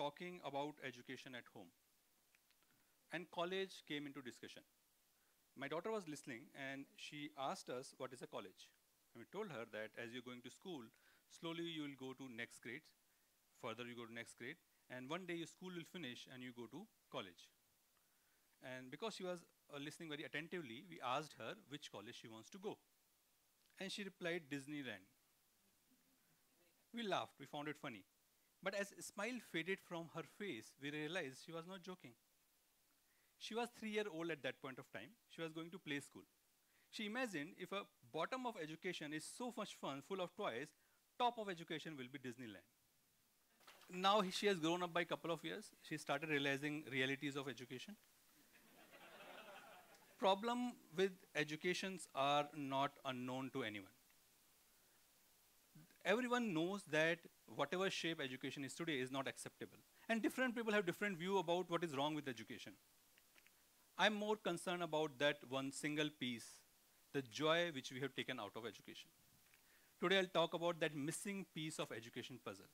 talking about education at home, and college came into discussion. My daughter was listening and she asked us what is a college. And we told her that as you're going to school, slowly you will go to next grade, further you go to next grade, and one day your school will finish and you go to college. And because she was listening very attentively, we asked her which college she wants to go. And she replied Disneyland. We laughed, we found it funny. But as a smile faded from her face, we realized she was not joking. She was 3 years old at that point of time. She was going to play school. She imagined if a bottom of education is so much fun, full of toys, top of education will be Disneyland. Now she has grown up by a couple of years. She started realizing realities of education. Problem with educations are not unknown to anyone. Everyone knows that whatever shape education is today is not acceptable. And different people have different view about what is wrong with education. I'm more concerned about that one single piece, the joy which we have taken out of education. Today I'll talk about that missing piece of education puzzle.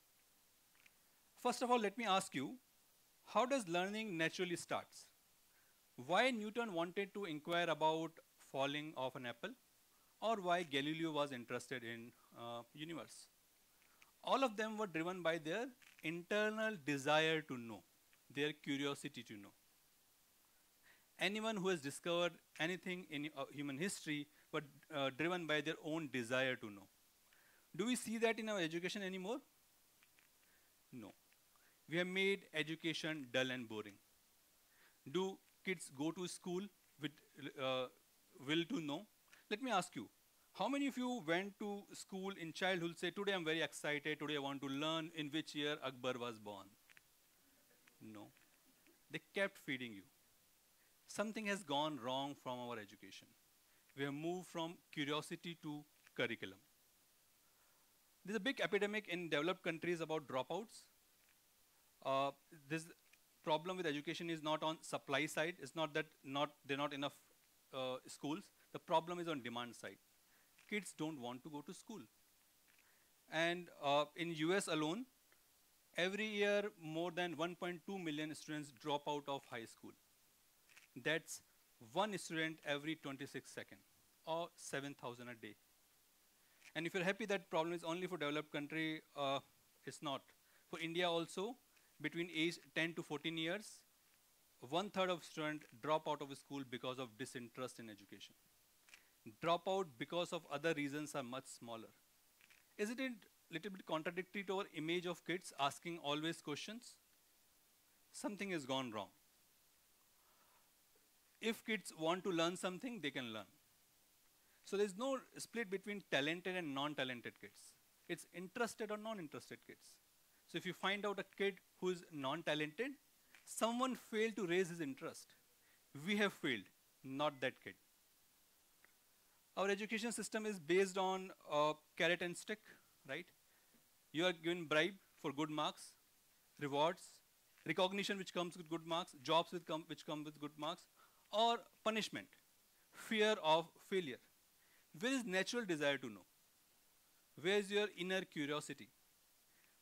First of all, let me ask you, how does learning naturally starts? Why Newton wanted to inquire about falling of an apple, or why Galileo was interested in universe? All of them were driven by their internal desire to know, their curiosity to know. Anyone who has discovered anything in human history were driven by their own desire to know. Do we see that in our education anymore? No. We have made education dull and boring. Do kids go to school with will to know? Let me ask you, how many of you went to school in childhood, say, today I'm very excited, today I want to learn in which year Akbar was born? No. They kept feeding you. Something has gone wrong from our education. We have moved from curiosity to curriculum. There's a big epidemic in developed countries about dropouts. This problem with education is not on supply side. It's not that there are not enough schools. The problem is on demand side. Kids don't want to go to school. And in US alone, every year more than 1.2 million students drop out of high school. That's one student every 26 seconds, or 7,000 a day. And if you're happy that problem is only for developed country, it's not. For India also, between age 10 to 14 years, 1/3 of students drop out of school because of disinterest in education. Dropout because of other reasons are much smaller. Isn't it a little bit contradictory to our image of kids asking always questions? Something has gone wrong. If kids want to learn something, they can learn. So there's no split between talented and non-talented kids. It's interested or non-interested kids. So if you find out a kid who is non-talented, someone failed to raise his interest. We have failed, not that kid. Our education system is based on carrot and stick, right? You are given bribe for good marks, rewards, recognition which comes with good marks, jobs which come with good marks, or punishment, fear of failure. Where is natural desire to know? Where is your inner curiosity?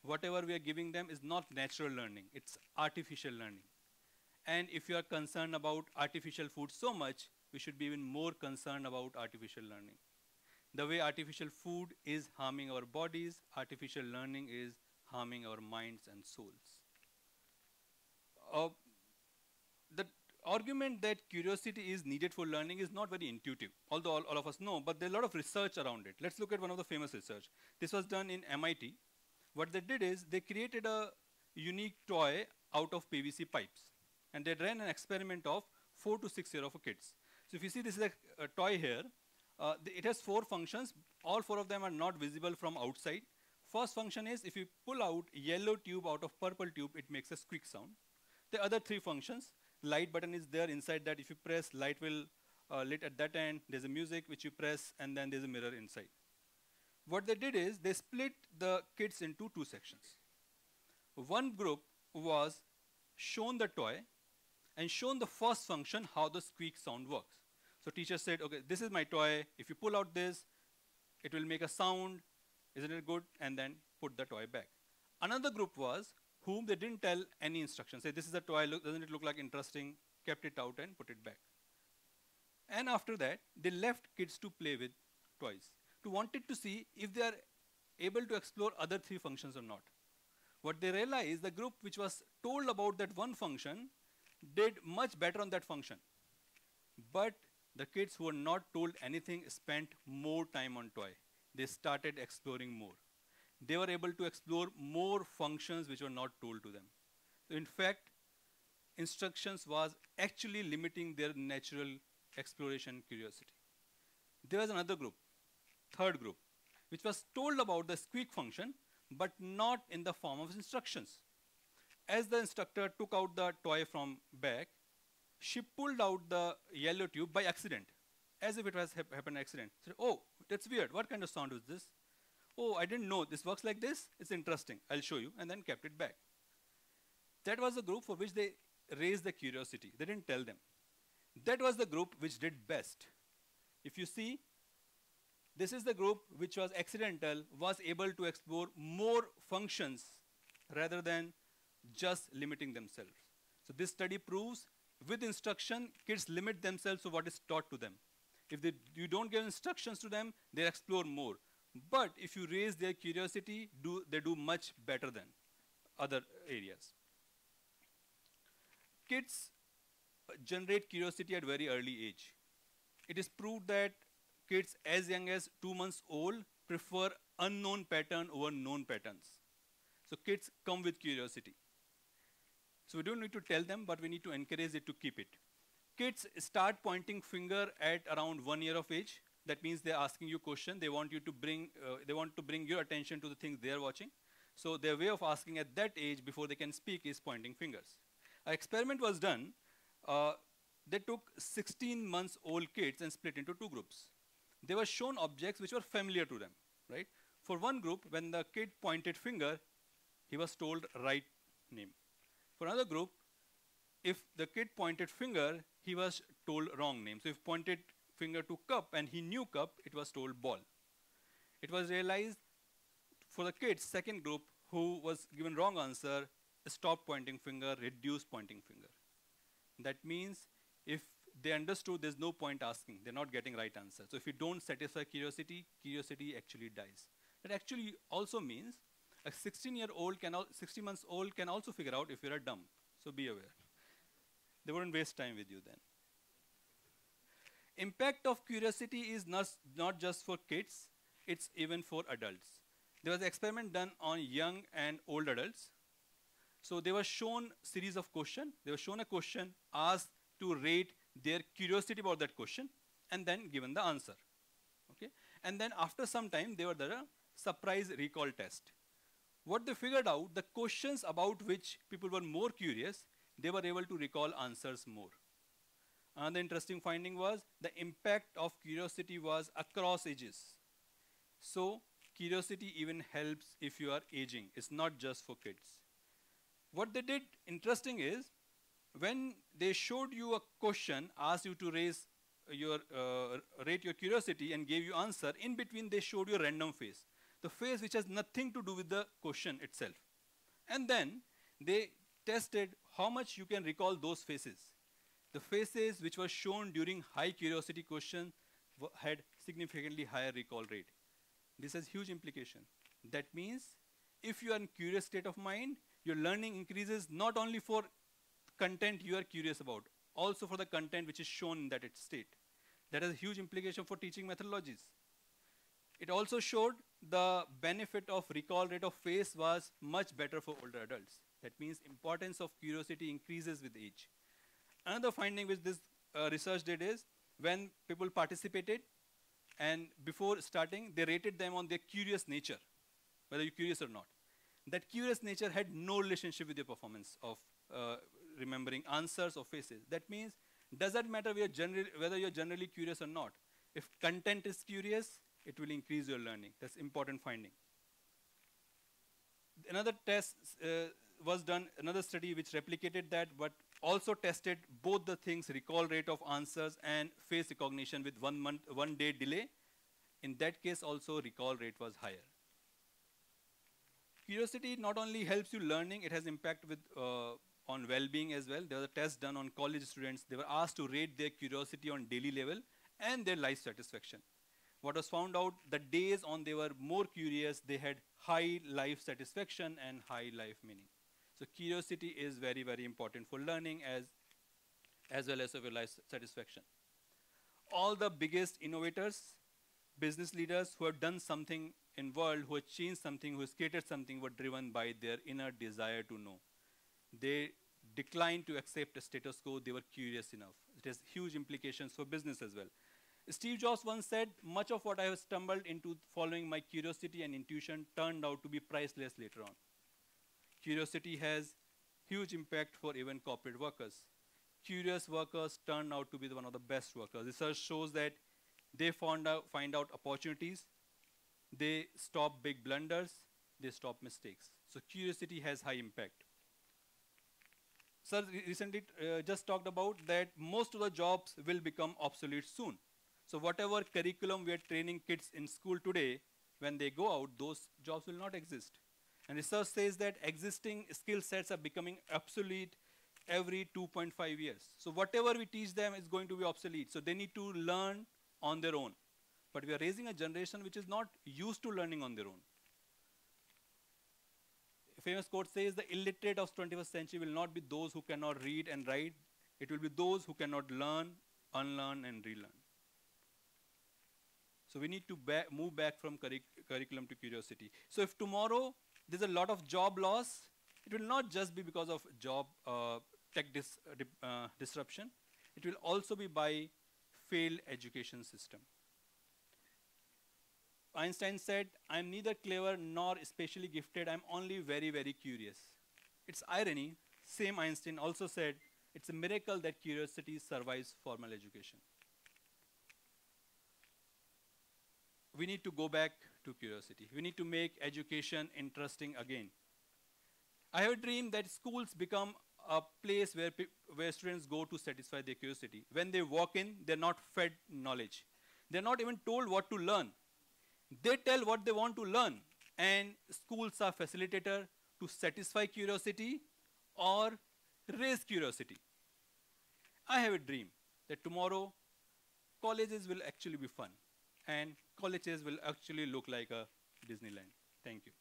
Whatever we are giving them is not natural learning, it's artificial learning. And if you are concerned about artificial food so much, we should be even more concerned about artificial learning. The way artificial food is harming our bodies, artificial learning is harming our minds and souls. The argument that curiosity is needed for learning is not very intuitive, although all of us know, but there's a lot of research around it. Let's look at one of the famous research. This was done in MIT. What they did is they created a unique toy out of PVC pipes. And they ran an experiment of 4 to 6 years of kids. So if you see this is a toy here, it has 4 functions. All 4 of them are not visible from outside. First function is if you pull out yellow tube out of purple tube, it makes a squeak sound. The other 3 functions, light button is there inside that. If you press, light will lit at that end. There's a music which you press, and then there's a mirror inside. What they did is they split the kids into 2 sections. One group was shown the toy and shown the first function, how the squeak sound works. So teacher said, okay, this is my toy. If you pull out this, it will make a sound. Isn't it good? And then put the toy back. Another group was whom they didn't tell any instructions. Say, this is a toy, doesn't it look like interesting? Kept it out and put it back. And after that, they left kids to play with toys, to wanted to see if they are able to explore other three functions or not. What they realized, the group which was told about that one function did much better on that function. But the kids who were not told anything spent more time on toy. They started exploring more. They were able to explore more functions which were not told to them. So in fact, instructions was actually limiting their natural exploration curiosity. There was another group, third group, which was told about the squeak function, but not in the form of instructions. As the instructor took out the toy from bag, she pulled out the yellow tube by accident, as if it was happened accident. So, oh, that's weird. What kind of sound is this? Oh, I didn't know this works like this. It's interesting. I'll show you, and then kept it back. That was the group for which they raised the curiosity. They didn't tell them. That was the group which did best. If you see, this is the group which was accidental, was able to explore more functions rather than just limiting themselves. So this study proves with instruction, kids limit themselves to what is taught to them. If you don't give instructions to them, they explore more. But if you raise their curiosity, they do much better than other areas. Kids generate curiosity at very early age. It is proved that kids as young as 2 months old prefer unknown pattern over known patterns. So kids come with curiosity. So we don't need to tell them, but we need to encourage it to keep it. Kids start pointing finger at around 1 year of age. That means they're asking you question. They want to bring your attention to the things they are watching. So their way of asking at that age before they can speak is pointing fingers. An experiment was done. They took 16 months old kids and split into two groups. They were shown objects which were familiar to them, right? For one group, when the kid pointed finger, he was told right name. For another group, if the kid pointed finger, he was told wrong name. So if pointed finger to cup and he knew cup, it was told ball. It was realized for the kids, second group, who was given wrong answer, stop pointing finger, reduce pointing finger. That means if they understood there's no point asking, they're not getting right answer. So if you don't satisfy curiosity, curiosity actually dies. That actually also means a 16 months old can also figure out if you're a dumb. So be aware. They wouldn't waste time with you then. Impact of curiosity is not just for kids, it's even for adults. There was an experiment done on young and old adults. So they were shown series of questions. They were shown a question, asked to rate their curiosity about that question, and then given the answer. Okay? And then after some time, they were there a surprise recall test. What they figured out, the questions about which people were more curious, they were able to recall answers more. Another interesting finding was the impact of curiosity was across ages. So curiosity even helps if you are aging. It's not just for kids. What they did interesting is, when they showed you a question, asked you to rate your curiosity and gave you answer, in between they showed you a random face. The face which has nothing to do with the question itself. And then they tested how much you can recall those faces. The faces which were shown during high curiosity question had significantly higher recall rate. This has huge implication. That means if you are in curious state of mind, your learning increases not only for content you are curious about, also for the content which is shown in that state. That has a huge implication for teaching methodologies. It also showed the benefit of recall rate of face was much better for older adults. That means importance of curiosity increases with age. Another finding which this research did is, when people participated and before starting, they rated them on their curious nature, whether you're curious or not. That curious nature had no relationship with your performance of remembering answers or faces. That means doesn't matter whether you're generally curious or not. If content is curious, it will increase your learning. That's important finding. Another test was done, another study which replicated that, but also tested both the things, recall rate of answers and face recognition with 1 day delay. In that case also, recall rate was higher. Curiosity not only helps you learning, it has impact with on well-being as well. There was a test done on college students. They were asked to rate their curiosity on daily level and their life satisfaction. What was found out, the days on they were more curious, they had high life satisfaction and high life meaning. So curiosity is very, very important for learning as well as for life satisfaction. All the biggest innovators, business leaders who have done something in world, who have changed something, who have created something, were driven by their inner desire to know. They declined to accept a status quo. They were curious enough. It has huge implications for business as well. Steve Jobs once said, much of what I have stumbled into following my curiosity and intuition turned out to be priceless later on. Curiosity has huge impact for even corporate workers. Curious workers turn out to be one of the best workers. Research shows that they find out opportunities, they stop big blunders, they stop mistakes. So curiosity has high impact. Sir recently just talked about that most of the jobs will become obsolete soon. So whatever curriculum we are training kids in school today, when they go out, those jobs will not exist. And research says that existing skill sets are becoming obsolete every 2.5 years. So whatever we teach them is going to be obsolete. So they need to learn on their own. But we are raising a generation which is not used to learning on their own. A famous quote says, the illiterate of 21st century will not be those who cannot read and write. It will be those who cannot learn, unlearn, and relearn. So we need to move back from curriculum to curiosity. So if tomorrow there's a lot of job loss, it will not just be because of job tech disruption. It will also be by failed education system. Einstein said, I'm neither clever nor especially gifted, I'm only very, very curious. It's irony, same Einstein also said, it's a miracle that curiosity survives formal education. We need to go back to curiosity. We need to make education interesting again. I have a dream that schools become a place where students go to satisfy their curiosity. When they walk in, they're not fed knowledge. They're not even told what to learn. They tell what they want to learn. And schools are facilitator to satisfy curiosity or raise curiosity. I have a dream that tomorrow colleges will actually be fun and colleges will actually look like a Disneyland. Thank you.